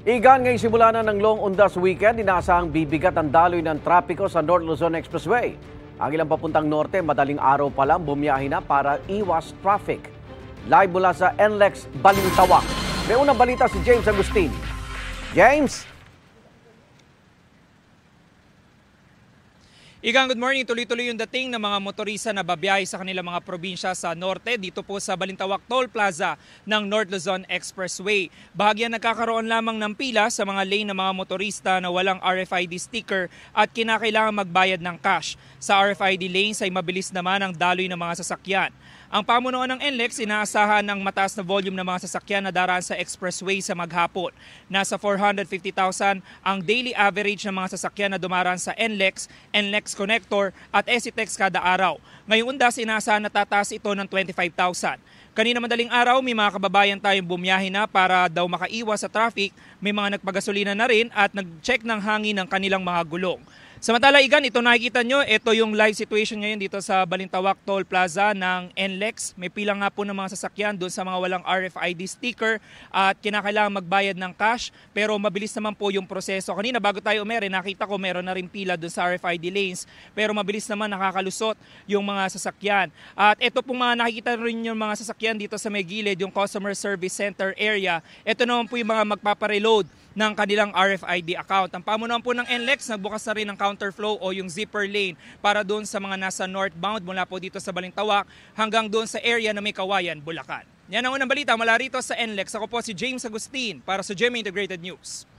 Igan, ngayong simula na ng Long Undas Weekend, inaasahang bibigat ang daloy ng trapiko sa North Luzon Expressway. Ang ilang papuntang norte, madaling araw pa lang bumiyahe na para iwas traffic. Live mula sa NLEX Balintawak. May unang balita si James Agustin. James? Igang, good morning. Tuloy-tuloy yung dating ng mga motorista na babiyahe sa kanilang mga probinsya sa norte dito po sa Balintawak Toll Plaza ng North Luzon Expressway. Bahagyan nagkakaroon lamang ng pila sa mga lane ng mga motorista na walang RFID sticker at kinakailangan magbayad ng cash. Sa RFID lanes ay mabilis naman ang daloy ng mga sasakyan. Ang pamunuan ng NLEX inaasahan ng mataas na volume ng mga sasakyan na daraan sa expressway sa maghapon. Nasa 450,000 ang daily average ng mga sasakyan na dumaraan sa NLEX, NLEX Connector at ECTEX kada araw. Ngayong undas inaasahan na tataas ito ng 25,000. Kanina madaling araw may mga kababayan tayong bumiyahe na para daw makaiwas sa traffic. May mga nagpagasolina na rin at nag-check ng hangin ng kanilang mga gulong. Samantala, Igan, ito nakikita nyo, ito yung live situation ngayon dito sa Balintawak Toll Plaza ng NLEX. May pila nga po ng mga sasakyan doon sa mga walang RFID sticker at kinakailangan magbayad ng cash pero mabilis naman po yung proseso. Kanina bago tayo umere, nakita ko meron na rin pila doon sa RFID lanes pero mabilis naman nakakalusot yung mga sasakyan. At ito pong mga nakikita rin yung mga sasakyan dito sa may gilid, yung Customer Service Center area. Ito naman po yung mga magpapareload ng kanilang RFID account. Ang pamunuan po ng NLEX, nagbukas na rin ng counterflow o yung zipper lane para doon sa mga nasa northbound mula po dito sa Balintawak hanggang doon sa area na may Kawayan, Bulacan. Yan ang unang balita mula rito sa NLEX. Ako po si James Agustin para sa GMA Integrated News.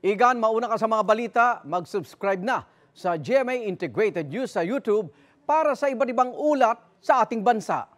Igan, mauna ka sa mga balita, mag-subscribe na sa GMA Integrated News sa YouTube para sa iba't ibang ulat sa ating bansa.